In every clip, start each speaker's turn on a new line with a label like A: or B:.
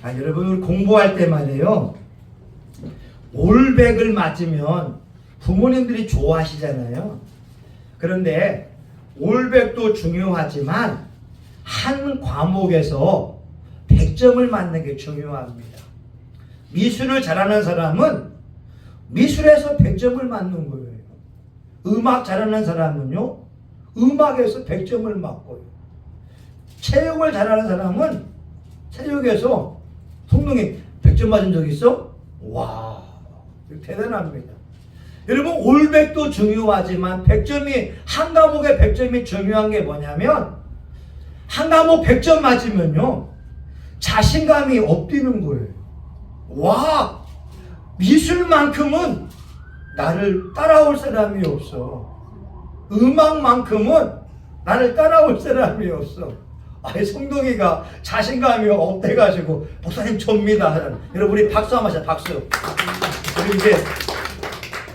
A: 여러분 공부할 때 말이에요. 올백을 맞으면 부모님들이 좋아하시잖아요. 그런데 올백도 중요하지만 한 과목에서 100점을 맞는 게 중요합니다. 미술을 잘하는 사람은 미술에서 100점을 맞는 거예요. 음악 잘하는 사람은요, 음악에서 100점을 맞고요. 체육을 잘하는 사람은 체육에서 성동이 100점 맞은 적 있어? 와, 대단합니다. 여러분 올백도 중요하지만 100점이 한 과목에 100점이 중요한 게 뭐냐면 한 과목 100점 맞으면요 자신감이 엎드는 거예요. 와, 미술만큼은 나를 따라올 사람이 없어. 음악만큼은 나를 따라올 사람이 없어. 아니 성동이가 자신감이 업돼가지고 목사님 접니다. 여러분 우리 박수 한번 하자. 박수. 그리고 이제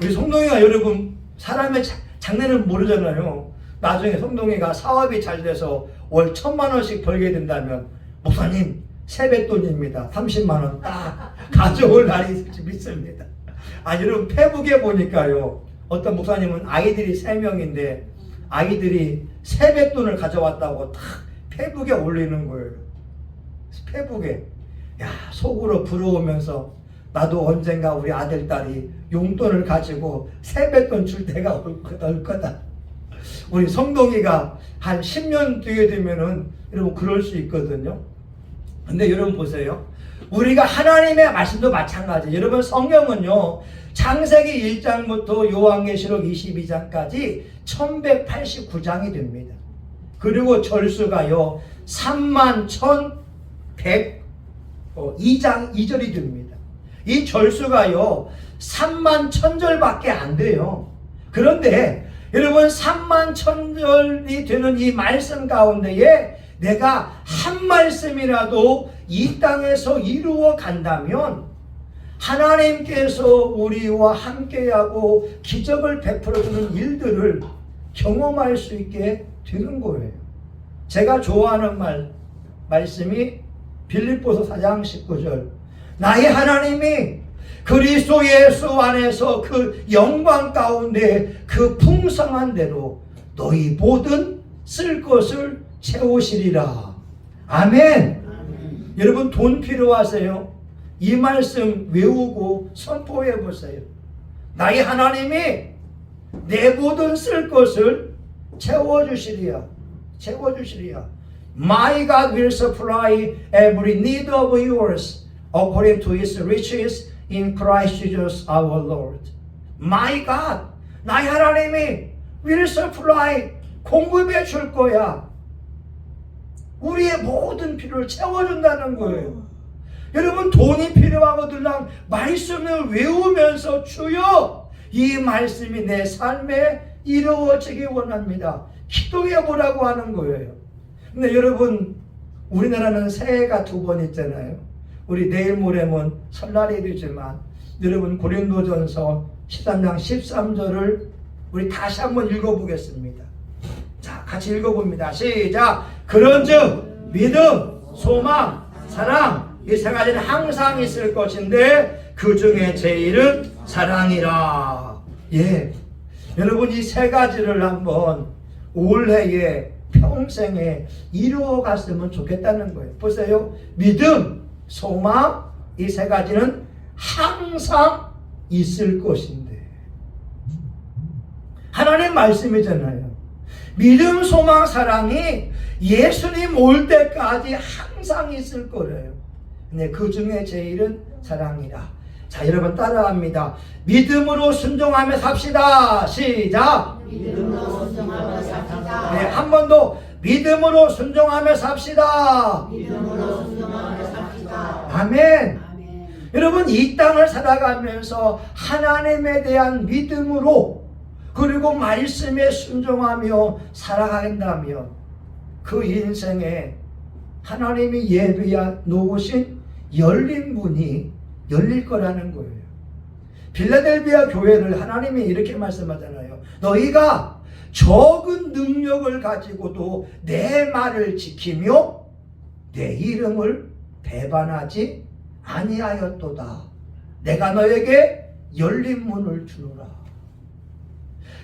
A: 우리 성동이가 여러분 사람의 장래를 모르잖아요. 나중에 성동이가 사업이 잘 돼서 월 1000만 원씩 벌게 된다면 목사님 세뱃돈입니다. 30만 원 딱 가져올 날이 있을지 믿습니다. 여러분 페북에 보니까요 어떤 목사님은 아이들이 3명인데 아이들이 세뱃돈을 가져왔다고 딱 페북에 올리는 거예요. 페북에. 야, 속으로 부러우면서 나도 언젠가 우리 아들, 딸이 용돈을 가지고 세뱃돈 줄 때가 올 거다. 우리 성동이가 한 10년 뒤에 되면은 여러분 그럴 수 있거든요. 근데 여러분 보세요. 우리가 하나님의 말씀도 마찬가지. 여러분 성경은요. 창세기 1장부터 요한계시록 22장까지 1189장이 됩니다. 그리고 절수가요 31,102장 2절이 됩니다. 이 절수가요 31,000절밖에 안 돼요. 그런데 여러분 31,000절이 되는 이 말씀 가운데에 내가 한 말씀이라도 이 땅에서 이루어 간다면 하나님께서 우리와 함께하고 기적을 베풀어주는 일들을 경험할 수 있게 되는 거예요. 제가 좋아하는 말씀이 빌립보서 4장 19절. 나의 하나님이 그리스도 예수 안에서 그 영광 가운데 그 풍성한 대로 너희 모든 쓸 것을 채우시리라. 아멘. 여러분 돈 필요하세요? 이 말씀 외우고 선포해 보세요. 나의 하나님이 내 모든 쓸 것을 채워주시리야. 채워주시리야. My God will supply every need of yours according to His riches in Christ Jesus our Lord. My God, 나의 하나님이 will supply, 공급해 줄 거야. 우리의 모든 필요를 채워준다는 거예요. 여러분 돈이 필요하거든요. 말씀을 외우면서 주여 이 말씀이 내 삶에 이루어지기 원합니다. 기도해 보라고 하는 거예요. 근데 여러분 우리나라는 새해가 2번 있잖아요. 우리 내일 모레면 설날이 되지만 여러분 고린도전서 13장 13절을 우리 다시 한번 읽어보겠습니다. 자, 같이 읽어봅니다. 시작. 그런즉 믿음, 소망, 사랑 이 세 가지는 항상 있을 것인데 그 중에 제일은 사랑이라. 예, 여러분 이 세 가지를 한번 올해에 평생에 이루어 갔으면 좋겠다는 거예요. 보세요. 믿음, 소망 이 세 가지는 항상 있을 것인데 하나님 말씀이잖아요. 믿음, 소망, 사랑이 예수님 올 때까지 항상 있을 거래요. 근데 그 중에 제일은 사랑이라. 자, 여러분 따라합니다. 믿음으로 순종하며 삽시다. 시작.
B: 믿음으로 순종하며 삽시다.
A: 네, 한 번 더. 믿음으로 순종하며 삽시다.
B: 믿음으로 순종하며 삽시다.
A: 아멘. 아멘. 여러분 이 땅을 살아가면서 하나님에 대한 믿음으로 그리고 말씀에 순종하며 살아간다면 그 인생에 하나님이 예비해 놓으신 열린 문이 열릴 거라는 거예요. 빌라델비아 교회를 하나님이 이렇게 말씀하잖아요. 너희가 적은 능력을 가지고도 내 말을 지키며 내 이름을 배반하지 아니하였도다. 내가 너에게 열린 문을 주노라.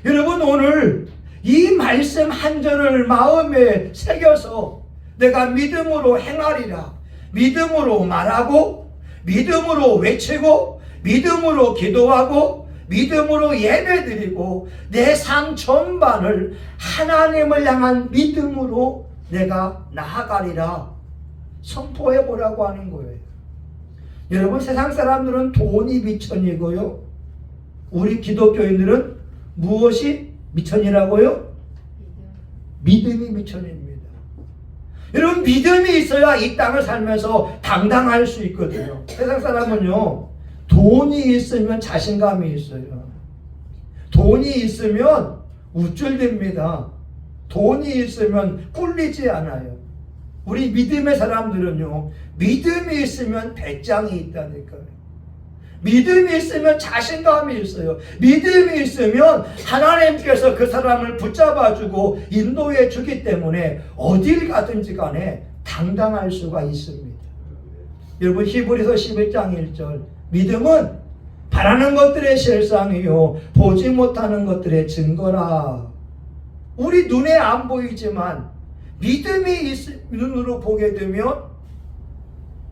A: 여러분, 오늘 이 말씀 한 절을 마음에 새겨서 내가 믿음으로 행하리라, 믿음으로 말하고, 믿음으로 외치고, 믿음으로 기도하고, 믿음으로 예배드리고, 내 삶 전반을 하나님을 향한 믿음으로 내가 나아가리라 선포해 보라고 하는 거예요. 여러분, 세상 사람들은 돈이 미천이고요, 우리 기독교인들은 무엇이 미천이라고요? 믿음이 미천입니다. 여러분, 믿음이 있어야 이 땅을 살면서 당당할 수 있거든요. 세상 사람은요, 돈이 있으면 자신감이 있어요. 돈이 있으면 우쭐댑니다. 돈이 있으면 꿀리지 않아요. 우리 믿음의 사람들은요, 믿음이 있으면 배짱이 있다니까요. 믿음이 있으면 자신감이 있어요. 믿음이 있으면 하나님께서 그 사람을 붙잡아주고 인도해 주기 때문에 어딜 가든지 간에 당당할 수가 있습니다. 여러분, 히브리서 11장 1절, 믿음은 바라는 것들의 실상이요 보지 못하는 것들의 증거라. 우리 눈에 안 보이지만 믿음이 눈으로 보게 되면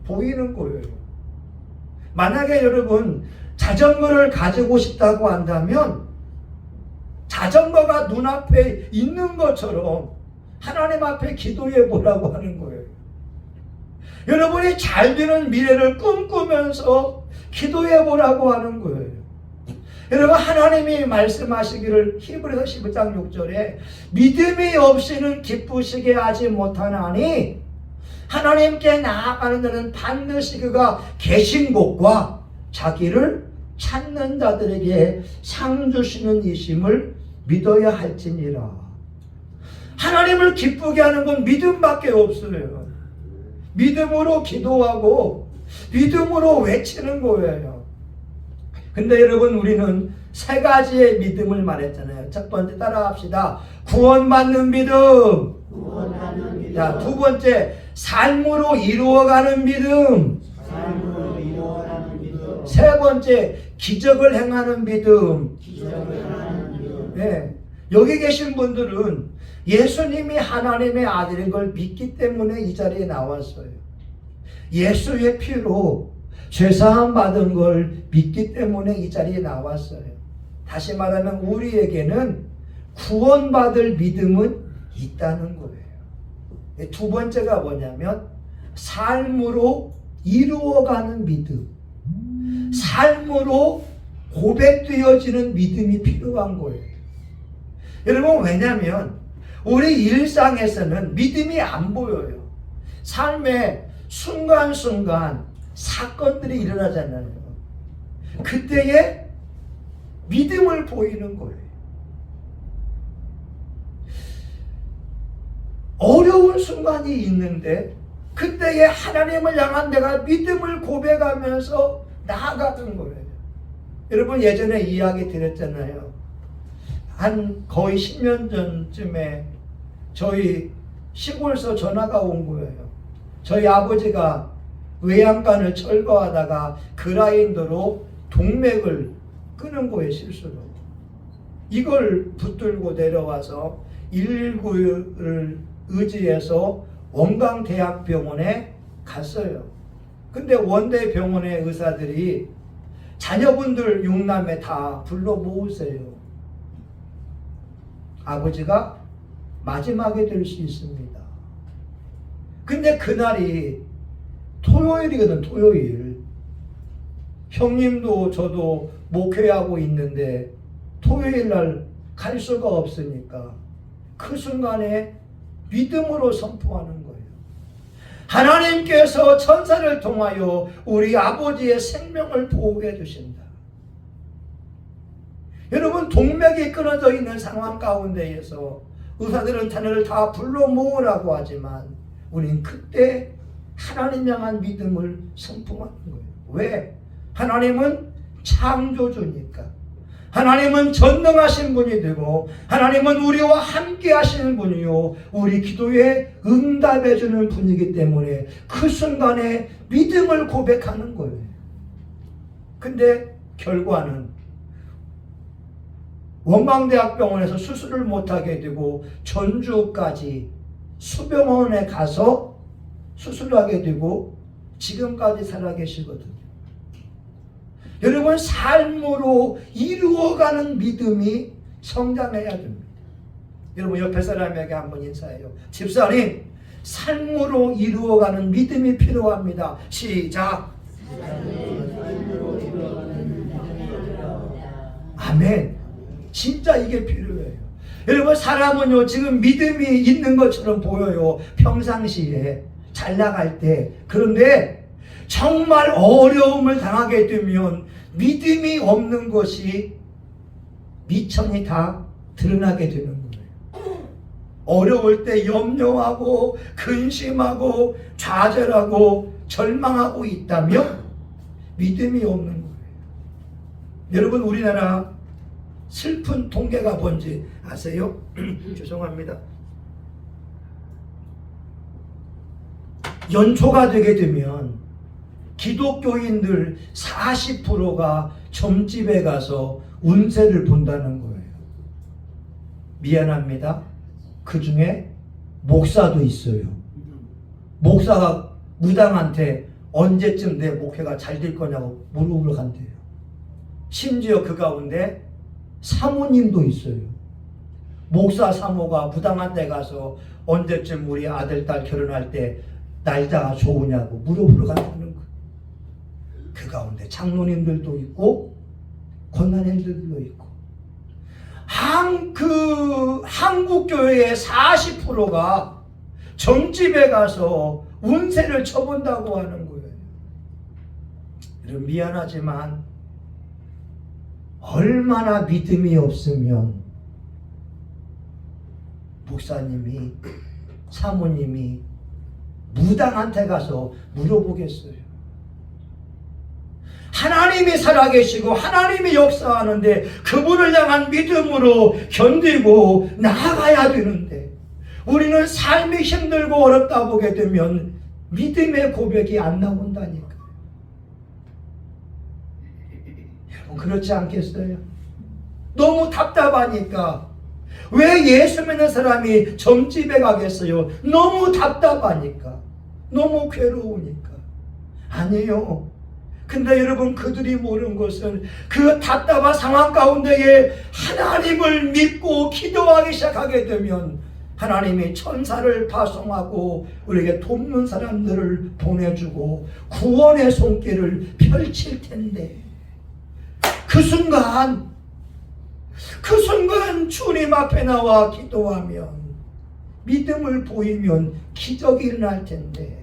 A: 보이는 거예요. 만약에 여러분 자전거를 가지고 싶다고 한다면 자전거가 눈앞에 있는 것처럼 하나님 앞에 기도해 보라고 하는 거예요. 여러분이 잘 되는 미래를 꿈꾸면서 기도해 보라고 하는 거예요. 여러분, 하나님이 말씀하시기를 히브리서 11장 6절에 믿음이 없이는 기쁘시게 하지 못하나니 하나님께 나아가는 자는 반드시 그가 계신 곳과 자기를 찾는 자들에게 상 주시는 이심을 믿어야 할지니라. 하나님을 기쁘게 하는 건 믿음밖에 없어요. 믿음으로 기도하고 믿음으로 외치는 거예요. 근데 여러분, 우리는 세 가지의 믿음을 말했잖아요. 첫 번째 따라합시다. 구원받는 믿음. 자, 두 번째 삶으로 이루어가는 믿음. 세 번째 기적을 행하는 믿음. 네. 여기 계신 분들은 예수님이 하나님의 아들인 걸 믿기 때문에 이 자리에 나왔어요. 예수의 피로 죄사함 받은 걸 믿기 때문에 이 자리에 나왔어요. 다시 말하면 우리에게는 구원받을 믿음은 있다는 거예요. 두 번째가 뭐냐면 삶으로 이루어가는 믿음. 삶으로 고백되어지는 믿음이 필요한 거예요. 여러분, 왜냐하면 우리 일상에서는 믿음이 안 보여요. 삶의 순간순간 사건들이 일어나잖아요. 그때에 믿음을 보이는 거예요. 어려운 순간이 있는데 그때에 하나님을 향한 내가 믿음을 고백하면서 나아가는 거예요. 여러분, 예전에 이야기 드렸잖아요. 한 거의 10년 전쯤에 저희 시골에서 전화가 온 거예요. 저희 아버지가 외양간을 철거하다가 그라인더로 동맥을 끄는 거예요, 실수로. 이걸 붙들고 내려와서 119를 의지해서 원광대학병원에 갔어요. 근데 원대병원의 의사들이 자녀분들 6남매 다 불러 모으세요. 아버지가 마지막에 될 수 있습니다. 근데 그날이 토요일이거든, 토요일. 형님도 저도 목회하고 있는데 토요일 날 갈 수가 없으니까 그 순간에 믿음으로 선포하는 거예요. 하나님께서 천사를 통하여 우리 아버지의 생명을 보호해 주신다. 여러분, 동맥이 끊어져 있는 상황 가운데에서 의사들은 자녀를 다 불러 모으라고 하지만 우리는 그때 하나님 향한 믿음을 선포하는 거예요. 왜? 하나님은 창조주니까. 하나님은 전능하신 분이 되고 하나님은 우리와 함께 하시는 분이요 우리 기도에 응답해 주는 분이기 때문에 그 순간에 믿음을 고백하는 거예요. 근데 결과는 원광대학병원에서 수술을 못하게 되고 전주까지 수병원에 가서 수술하게 되고 지금까지 살아계시거든요. 여러분, 삶으로 이루어가는 믿음이 성장해야 됩니다. 여러분, 옆에 사람에게 한번 인사해요. 집사님, 삶으로 이루어가는 믿음이 필요합니다. 시작. 아멘. 진짜 이게 필요해요. 여러분, 사람은요 지금 믿음이 있는 것처럼 보여요, 평상시에 잘 나갈 때. 그런데 정말 어려움을 당하게 되면 믿음이 없는 것이 미천이 다 드러나게 되는 거예요. 어려울 때 염려하고 근심하고 좌절하고 절망하고 있다면 믿음이 없는 거예요. 여러분, 우리나라 슬픈 통계가 뭔지 아세요? 죄송합니다. 연초가 되게 되면 기독교인들 40%가 점집에 가서 운세를 본다는 거예요. 미안합니다. 그 중에 목사도 있어요. 목사가 무당한테 언제쯤 내 목회가 잘 될 거냐고 물어보러 간대요. 심지어 그 가운데 사모님도 있어요. 목사 사모가 무당한테 가서 언제쯤 우리 아들 딸 결혼할 때 날짜가 좋으냐고 물어보러 간다는 거예요. 그 가운데 장로님들도 있고 권사님들도 있고 한국교회의 40%가 점집에 가서 운세를 쳐본다고 하는 거예요. 여러분, 미안하지만 얼마나 믿음이 없으면 목사님이 사모님이 무당한테 가서 물어보겠어요. 하나님이 살아계시고 하나님이 역사하는데 그분을 향한 믿음으로 견디고 나아가야 되는데 우리는 삶이 힘들고 어렵다 보게 되면 믿음의 고백이 안 나온다니까요. 여러분, 그렇지 않겠어요? 너무 답답하니까. 왜 예수 믿는 사람이 점집에 가겠어요? 너무 답답하니까. 너무 괴로우니까. 아니요. 근데 여러분, 그들이 모르는 것은 그 답답한 상황 가운데에 하나님을 믿고 기도하기 시작하게 되면 하나님이 천사를 파송하고 우리에게 돕는 사람들을 보내주고 구원의 손길을 펼칠 텐데 그 순간 주님 앞에 나와 기도하면 믿음을 보이면 기적이 일어날 텐데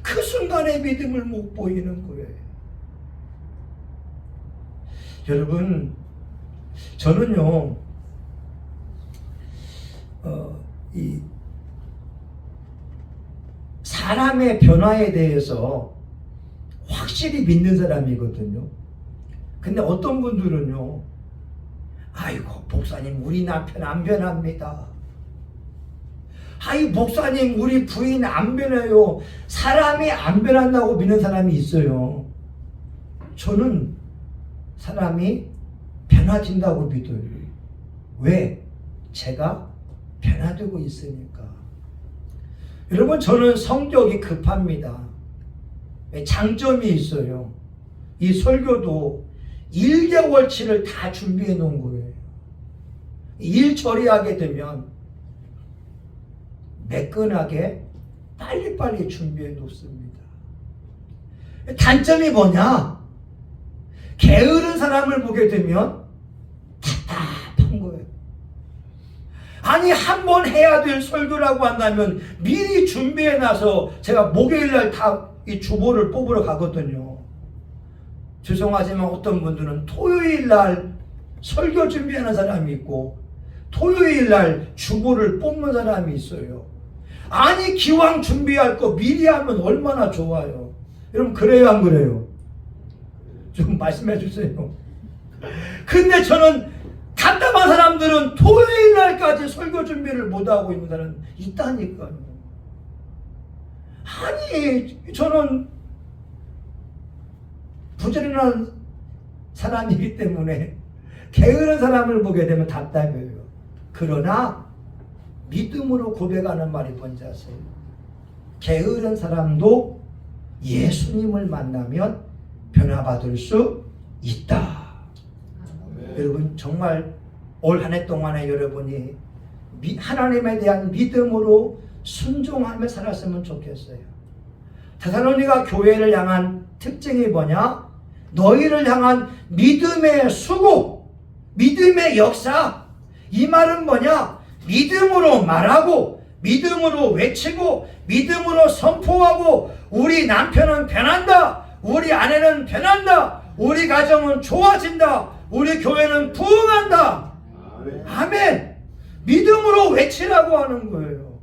A: 그 순간에 믿음을 못 보이는 거예요. 여러분, 저는요 이 사람의 변화에 대해서 확실히 믿는 사람이거든요. 근데 어떤 분들은요, 아이고 목사님 우리 남편 안 변합니다. 아이 목사님 우리 부인 안 변해요. 사람이 안 변한다고 믿는 사람이 있어요. 저는 사람이 변화진다고 믿어요. 왜? 제가 변화되고 있으니까. 여러분, 저는 성격이 급합니다. 장점이 있어요. 이 설교도 1개월치를 다 준비해 놓은 거예요. 일 처리하게 되면 매끈하게 빨리빨리 준비해 놓습니다. 단점이 뭐냐? 게으른 사람을 보게 되면 답답한 거예요. 아니, 한 번 해야 될 설교라고 한다면 미리 준비해 놔서 제가 목요일날 다 이 주보를 뽑으러 가거든요. 죄송하지만 어떤 분들은 토요일날 설교 준비하는 사람이 있고 토요일날 주보를 뽑는 사람이 있어요. 아니, 기왕 준비할 거 미리 하면 얼마나 좋아요. 여러분, 그래요 안 그래요? 좀 말씀해 주세요. 근데 저는 답답한 사람들은 토요일 날까지 설교 준비를 못하고 있는 사람은 있다니까요. 아니, 저는 부지런한 사람이기 때문에 게으른 사람을 보게 되면 답답해요. 그러나 믿음으로 고백하는 말이 뭔지 아세요? 게으른 사람도 예수님을 만나면 변화받을 수 있다. 여러분, 정말 올 한 해 동안에 여러분이 하나님에 대한 믿음으로 순종하며 살았으면 좋겠어요. 데살로니가 교회를 향한 특징이 뭐냐? 너희를 향한 믿음의 수고, 믿음의 역사. 이 말은 뭐냐? 믿음으로 말하고, 믿음으로 외치고, 믿음으로 선포하고, 우리 남편은 변한다, 우리 아내는 변한다, 우리 가정은 좋아진다, 우리 교회는 부흥한다. 아멘. 믿음으로 외치라고 하는 거예요.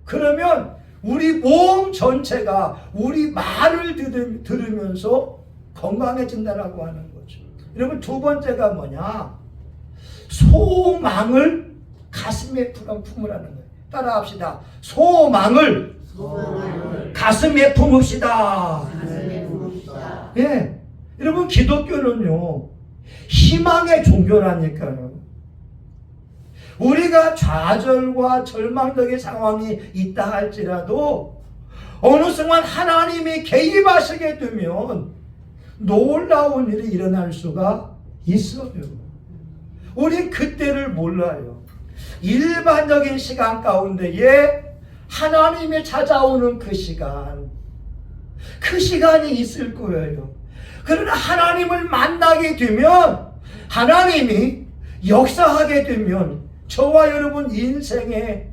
A: 그러면 우리 몸 전체가 우리 말을 들으면서 건강해진다라고 하는 거죠. 여러분, 두 번째가 뭐냐? 소망을 가슴에 품으라는 거예요. 따라합시다. 소망을 가슴에 품읍시다. 예. 여러분, 기독교는요, 희망의 종교라니까요. 우리가 좌절과 절망적인 상황이 있다 할지라도 어느 순간 하나님이 개입하시게 되면 놀라운 일이 일어날 수가 있어요. 우린 그때를 몰라요. 일반적인 시간 가운데에 하나님이 찾아오는 그 시간이 있을 거예요. 그러나 하나님을 만나게 되면, 하나님이 역사하게 되면 저와 여러분 인생에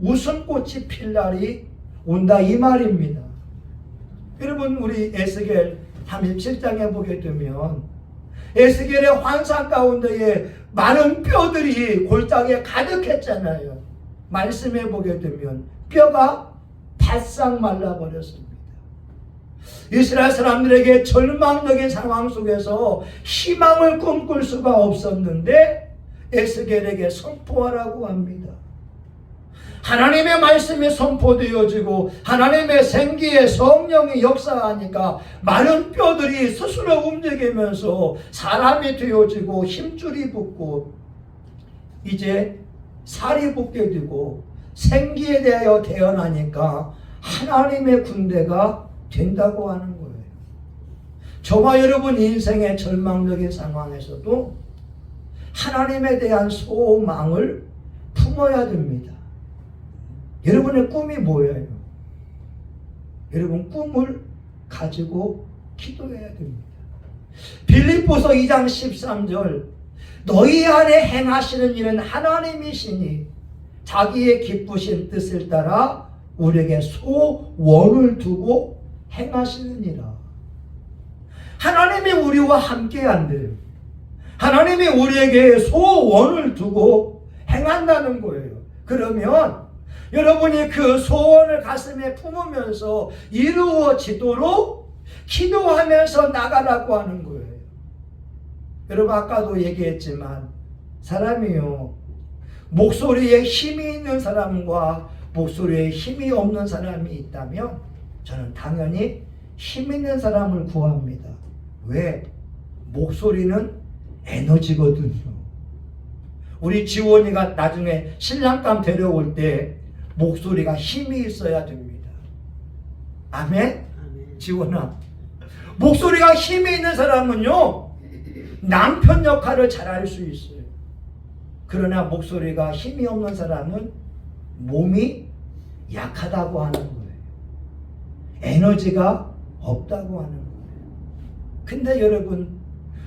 A: 웃음꽃이 필 날이 온다, 이 말입니다. 여러분, 우리 에스겔 37장에 보게 되면 에스겔의 환상 가운데에 많은 뼈들이 골짜기에 가득했잖아요. 말씀해 보게 되면 뼈가 바싹 말라버렸습니다. 이스라엘 사람들에게 절망적인 상황 속에서 희망을 꿈꿀 수가 없었는데 에스겔에게 선포하라고 합니다. 하나님의 말씀이 선포되어지고 하나님의 생기의 성령이 역사하니까 많은 뼈들이 스스로 움직이면서 사람이 되어지고 힘줄이 붙고 이제 살이 붙게 되고 생기에 대하여 태어나니까 하나님의 군대가 된다고 하는 거예요. 저와 여러분 인생의 절망적인 상황에서도 하나님에 대한 소망을 품어야 됩니다. 여러분의 꿈이 뭐예요? 여러분 꿈을 가지고 기도해야 됩니다. 빌립보서 2장 13절, 너희 안에 행하시는 일은 하나님이시니 자기의 기쁘신 뜻을 따라 우리에게 소원을 두고 행하시느니라. 하나님이 우리와 함께 한대요. 하나님이 우리에게 소원을 두고 행한다는 거예요. 그러면 여러분이 그 소원을 가슴에 품으면서 이루어지도록 기도하면서 나가라고 하는 거예요. 여러분, 아까도 얘기했지만 사람이요, 목소리에 힘이 있는 사람과 목소리에 힘이 없는 사람이 있다면 저는 당연히 힘 있는 사람을 구합니다. 왜? 목소리는 에너지거든요. 우리 지원이가 나중에 신랑감 데려올 때 목소리가 힘이 있어야 됩니다. 아멘? 지원아, 목소리가 힘이 있는 사람은요, 남편 역할을 잘할 수 있어요. 그러나 목소리가 힘이 없는 사람은 몸이 약하다고 하는 거예요. 에너지가 없다고 하는 거예요. 근데 여러분,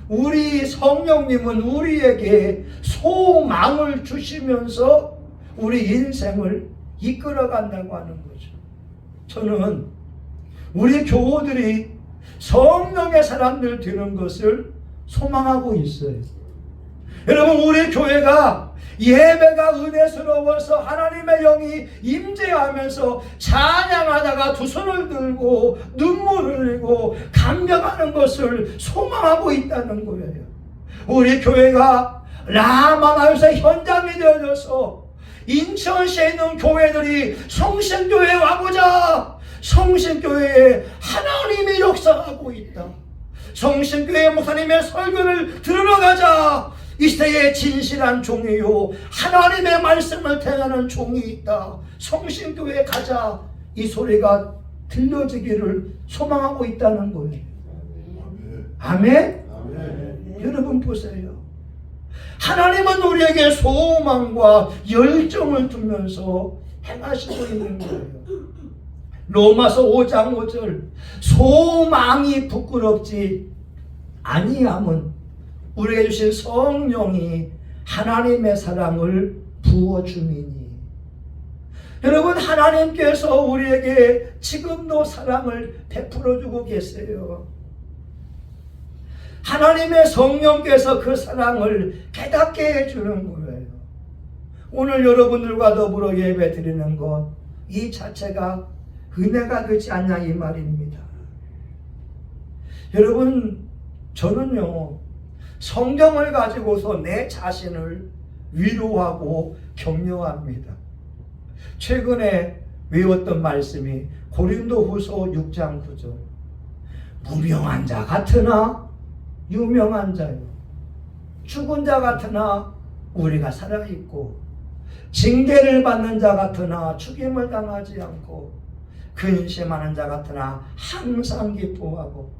A: 우리 성령님은 우리에게 소망을 주시면서 우리 인생을 이끌어간다고 하는 거죠. 저는 우리 교우들이 성령의 사람들 되는 것을 소망하고 있어요. 여러분, 우리 교회가 예배가 은혜스러워서 하나님의 영이 임재하면서 찬양하다가 두 손을 들고 눈물을 흘리고 감격하는 것을 소망하고 있다는 거예요. 우리 교회가 라마나에서 현장이 되어져서 인천시에 있는 교회들이 성신교회에 와보자. 성신교회에 하나님이 역사하고 있다. 성신교회 목사님의 설교를 들으러 가자. 이 시대에 진실한 종이요 하나님의 말씀을 대하는 종이 있다. 성신교회에 가자. 이 소리가 들려지기를 소망하고 있다는 거예요. 아멘? 여러분 보세요. 하나님은 우리에게 소망과 열정을 두면서 행하시고 있는 거예요. 로마서 5장 5절 소망이 부끄럽지 아니함은 우리에게 주신 성령이 하나님의 사랑을 부어주미니. 여러분 하나님께서 우리에게 지금도 사랑을 베풀어주고 계세요. 하나님의 성령께서 그 사랑을 깨닫게 해주는 거예요. 오늘 여러분들과 더불어 예배 드리는 것 이 자체가 은혜가 되지 않냐 이 말입니다. 여러분 저는요 성경을 가지고서 내 자신을 위로하고 격려합니다. 최근에 외웠던 말씀이 고린도후서 6장 9절 무명한 자 같으나 유명한 자요 죽은 자 같으나 우리가 살아있고 징계를 받는 자 같으나 죽임을 당하지 않고 근심하는 자 같으나 항상 기뻐하고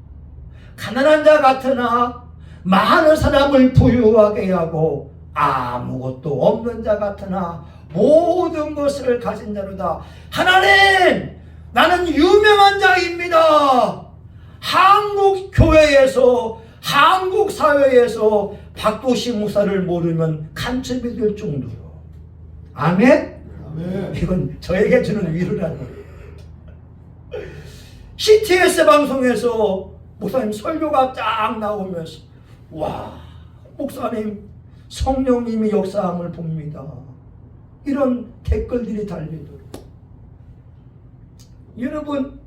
A: 가난한 자 같으나 많은 사람을 부유하게 하고 아무것도 없는 자 같으나 모든 것을 가진 자로다. 하나님 나는 유명한 자입니다. 한국 교회에서 한국 사회에서 박도시 목사를 모르면 간첩이 될 정도로. 아멘? 아멘. 이건 저에게 주는 위로라는 거예요. CTS 방송에서 목사님 설교가 쫙 나오면서 와 목사님 성령님이 역사함을 봅니다. 이런 댓글들이 달리도록. 여러분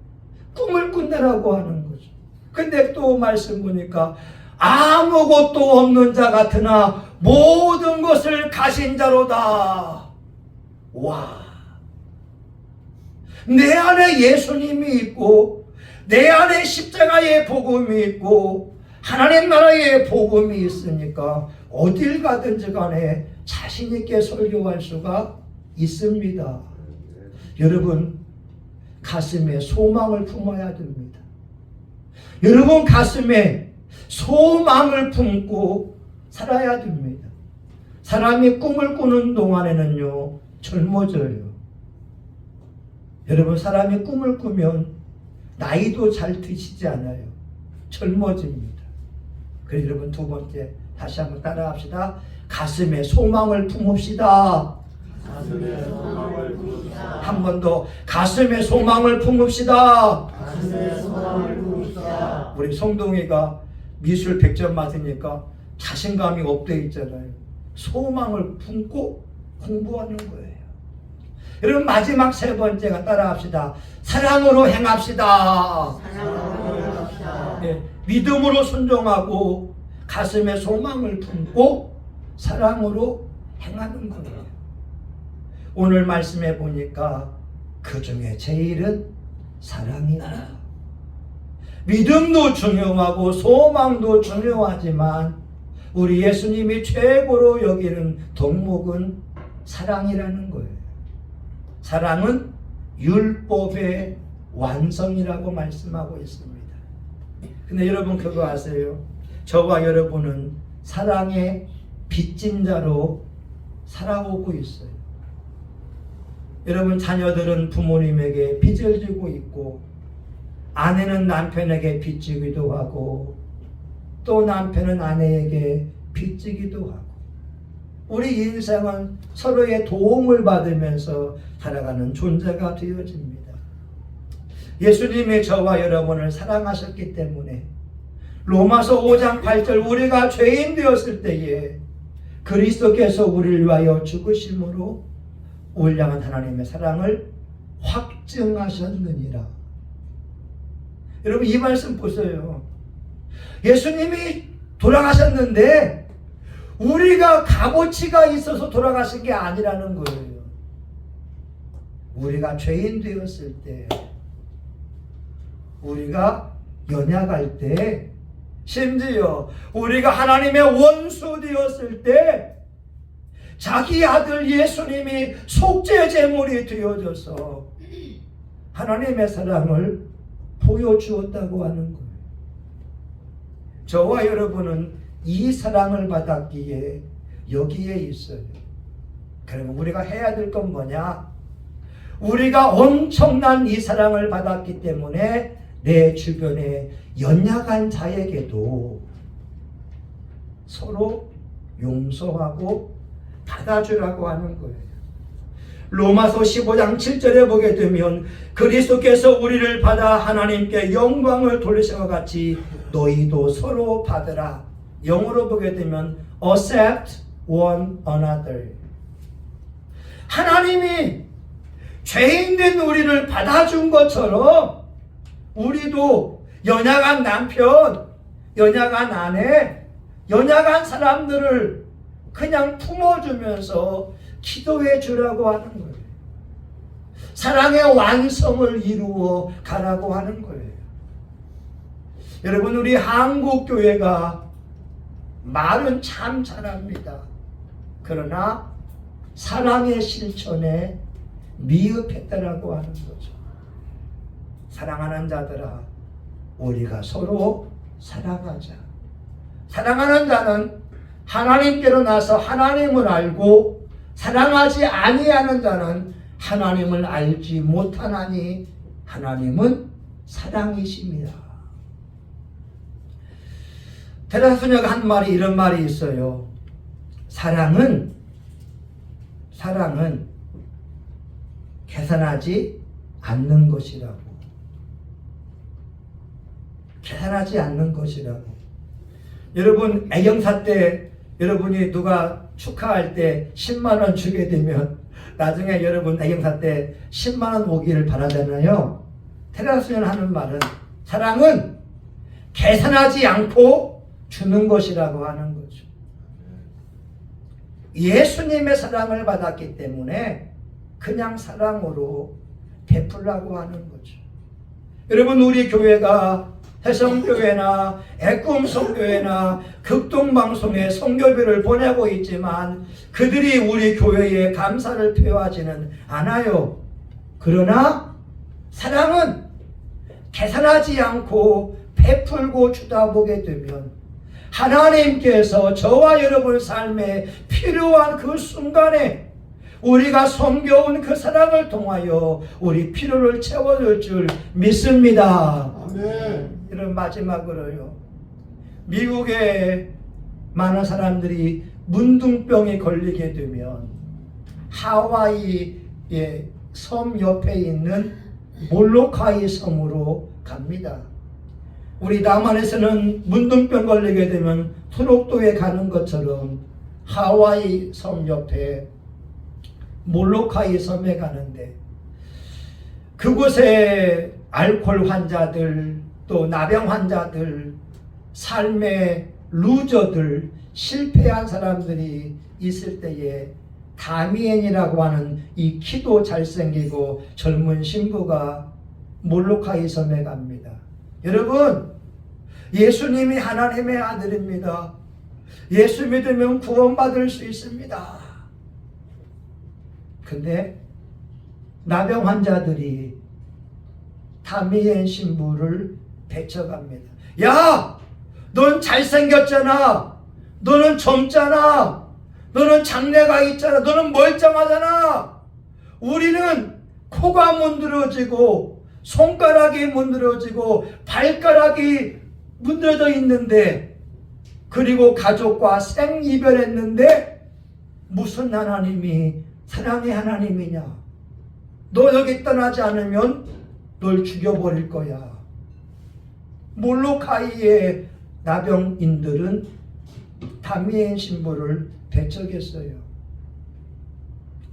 A: 꿈을 꾼다라고 하는 거죠. 근데 또 말씀 보니까 아무것도 없는 자 같으나 모든 것을 가진 자로다. 와, 내 안에 예수님이 있고 내 안에 십자가의 복음이 있고 하나님 나라의 복음이 있으니까 어딜 가든지 간에 자신 있게 설교할 수가 있습니다. 여러분 가슴에 소망을 품어야 됩니다. 여러분 가슴에 소망을 품고 살아야 됩니다. 사람이 꿈을 꾸는 동안에는요 젊어져요. 여러분 사람이 꿈을 꾸면 나이도 잘 드시지 않아요. 젊어집니다. 그래서 여러분 두 번째 다시 한번 따라합시다. 가슴에 소망을 품읍시다.
B: 가슴에 소망을 품읍시다.
A: 한 번 더 가슴에 소망을 품읍시다.
B: 가슴에 소망을 품읍시다.
A: 우리 송동이가 미술 100점 맞으니까 자신감이 업돼 있잖아요. 소망을 품고 공부하는 거예요. 여러분 마지막 세 번째가 따라합시다. 사랑으로 행합시다.
B: 사랑으로 행합시다.
A: 네, 믿음으로 순종하고 가슴에 소망을 품고 사랑으로 행하는 거예요. 오늘 말씀해 보니까 그 중에 제일은 사랑이다. 믿음도 중요하고 소망도 중요하지만 우리 예수님이 최고로 여기는 덕목은 사랑이라는 거예요. 사랑은 율법의 완성이라고 말씀하고 있습니다. 근데 여러분 그거 아세요? 저와 여러분은 사랑의 빚진 자로 살아오고 있어요. 여러분 자녀들은 부모님에게 빚을 지고 있고 아내는 남편에게 빚지기도 하고 또 남편은 아내에게 빚지기도 하고 우리 인생은 서로의 도움을 받으면서 살아가는 존재가 되어집니다. 예수님이 저와 여러분을 사랑하셨기 때문에 로마서 5장 8절 우리가 죄인 되었을 때에 그리스도께서 우리를 위하여 죽으심으로 우리를 향한 하나님의 사랑을 확증하셨느니라. 여러분 이 말씀 보세요. 예수님이 돌아가셨는데 우리가 값어치가 있어서 돌아가신 게 아니라는 거예요. 우리가 죄인 되었을 때, 우리가 연약할 때, 심지어 우리가 하나님의 원수 되었을 때 자기 아들 예수님이 속죄 제물이 되어져서 하나님의 사랑을 보여주었다고 하는 거예요. 저와 여러분은 이 사랑을 받았기에 여기에 있어요. 그러면 우리가 해야 될 건 뭐냐? 우리가 엄청난 이 사랑을 받았기 때문에 내 주변에 연약한 자에게도 서로 용서하고 받아주라고 하는 거예요. 로마서 15장 7절에 보게 되면 그리스도께서 우리를 받아 하나님께 영광을 돌리신 것 같이 너희도 서로 받으라. 영어로 보게 되면 accept one another. 하나님이 죄인된 우리를 받아준 것처럼 우리도 연약한 남편, 연약한 아내, 연약한 사람들을 그냥 품어주면서 기도해 주라고 하는 거예요. 사랑의 완성을 이루어 가라고 하는 거예요. 여러분, 우리 한국 교회가 말은 참 잘합니다. 그러나 사랑의 실천에 미흡했다라고 하는 거죠. 사랑하는 자들아, 우리가 서로 사랑하자. 사랑하는 자는 하나님께로 나서 하나님을 알고, 사랑하지 아니하는 자는 하나님을 알지 못하나니 하나님은 사랑이십니다. 테라스녀가 한 말이, 이런 말이 있어요. 사랑은 계산하지 않는 것이라고. 계산하지 않는 것이라고. 여러분, 애경사 때 여러분이 누가 축하할 때 10만 원 주게 되면 나중에 여러분 애경사 때 10만 원 오기를 바라잖아요. 테라스녀는 하는 말은 사랑은 계산하지 않고 주는 것이라고 하는 거죠. 예수님의 사랑을 받았기 때문에 그냥 사랑으로 베풀라고 하는 거죠. 여러분, 우리 교회가 해성교회나 애꿈성교회나 극동방송에 선교비를 보내고 있지만 그들이 우리 교회에 감사를 표하지는 않아요. 그러나 사랑은 계산하지 않고 베풀고 주다 보게 되면 하나님께서 저와 여러분 삶에 필요한 그 순간에 우리가 섬겨온 그 사랑을 통하여 우리 필요를 채워줄 줄 믿습니다.
B: 아멘.
A: 이런 마지막으로요. 미국에 많은 사람들이 문둥병에 걸리게 되면 하와이의 섬 옆에 있는 몰로카이 섬으로 갑니다. 우리 남한에서는 문둥병 걸리게 되면 트록도에 가는 것처럼 하와이 섬 옆에 몰로카이 섬에 가는데 그곳에 알코올 환자들, 또 나병 환자들, 삶의 루저들, 실패한 사람들이 있을 때에 다미엔이라고 하는 이 키도 잘생기고 젊은 신부가 몰로카이 섬에 갑니다. 여러분, 예수님이 하나님의 아들입니다. 예수 믿으면 구원받을 수 있습니다. 근데 나병 환자들이 다미엔 신부를 배척합니다. 야! 넌 잘생겼잖아. 너는 젊잖아. 너는 장래가 있잖아. 너는 멀쩡하잖아. 우리는 코가 문드러지고 손가락이 문드러지고 발가락이 문드러져 있는데, 그리고 가족과 생이별했는데 무슨 하나님이 사랑의 하나님이냐? 너 여기 떠나지 않으면 널 죽여버릴 거야. 몰로카이의 나병인들은 다미엔 신부를 배척했어요.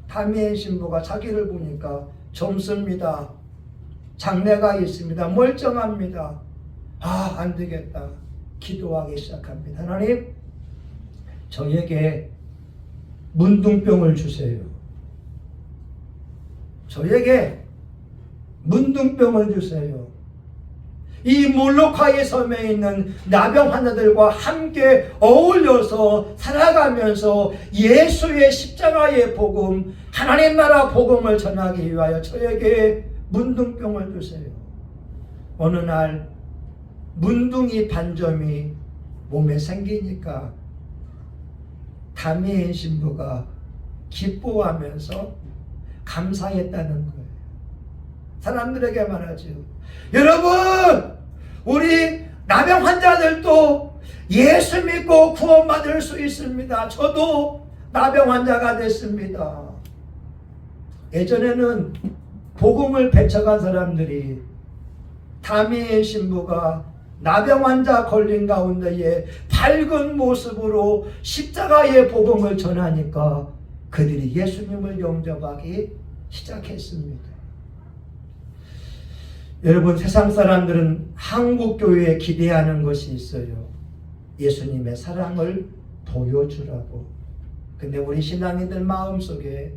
A: 다미엔 신부가 자기를 보니까 젊습니다. 장래가 있습니다. 멀쩡합니다. 아, 안 되겠다. 기도하기 시작합니다. 하나님, 저에게 문둥병을 주세요. 저에게 문둥병을 주세요. 이 몰로카의 섬에 있는 나병 환자들과 함께 어울려서 살아가면서 예수의 십자가의 복음, 하나님 나라 복음을 전하기 위하여 저에게 문둥병을 주세요. 어느 날 문둥이 반점이 몸에 생기니까 다미인 신부가 기뻐하면서 감사했다는 거예요. 사람들에게 말하죠. 여러분, 우리 나병 환자들도 예수 믿고 구원받을 수 있습니다. 저도 나병 환자가 됐습니다. 예전에는 복음을 배척한 사람들이 다미인 신부가 나병 환자 걸린 가운데에 밝은 모습으로 십자가의 복음을 전하니까 그들이 예수님을 영접하기 시작했습니다. 여러분, 세상 사람들은 한국 교회에 기대하는 것이 있어요. 예수님의 사랑을 보여주라고. 근데 우리 신앙인들 마음속에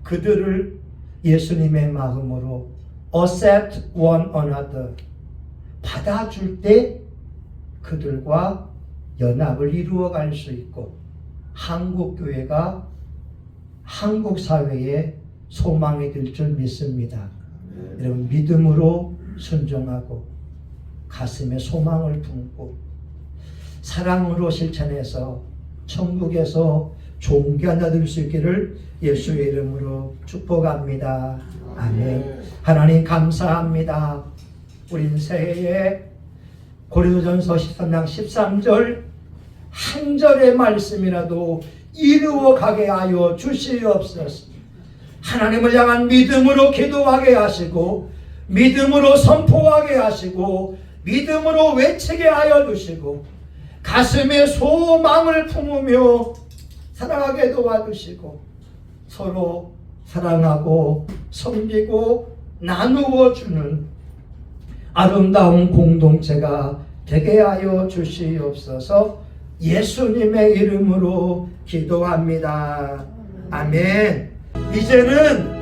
A: 그들을 예수님의 마음으로 accept one another, 받아줄 때 그들과 연합을 이루어갈 수 있고 한국 교회가 한국 사회의 소망이 될 줄 믿습니다. 여러분, 믿음으로 순종하고 가슴에 소망을 품고 사랑으로 실천해서 천국에서 존귀한 될 수 있기를 예수의 이름으로 축복합니다. 아멘. 하나님 감사합니다. 우린 새해에 고린도전서 13장 13절 한 절의 말씀이라도 이루어 가게 하여 주시옵소서. 하나님을 향한 믿음으로 기도하게 하시고 믿음으로 선포하게 하시고 믿음으로 외치게 하여 주시고 가슴에 소망을 품으며 살아가게 도와주시고 서로 사랑하고 섬기고 나누어 주는 아름다운 공동체가 되게 하여 주시옵소서. 예수님의 이름으로 기도합니다. 아멘. 이제는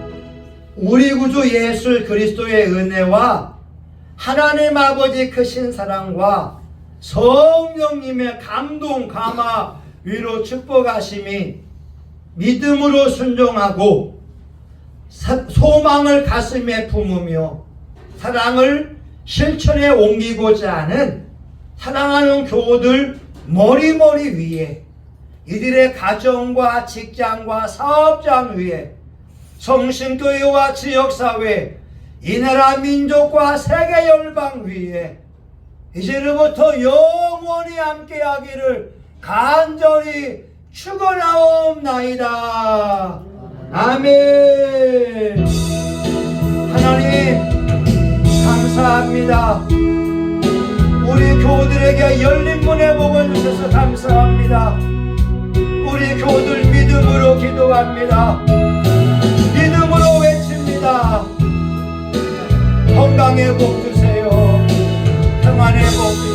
A: 우리 구주 예수 그리스도의 은혜와 하나님 아버지 크신 사랑과 성령님의 감동, 감화, 위로 축복하심이 믿음으로 순종하고 소망을 가슴에 품으며 사랑을 실천에 옮기고자 하는 사랑하는 교우들 머리머리 위에 이들의 가정과 직장과 사업장 위에 성신교회와 지역사회 이 나라 민족과 세계 열방 위에 이제부터 영원히 함께하기를 간절히 축원하옵나이다. 아멘. 하나님 감사합니다. 우리 교우들에게 열린 문의 복을 주셔서 감사합니다. 우리 교우들 믿음으로 기도합니다. 믿음으로 외칩니다. 건강의 복 주세요. 평안의 복 주세요.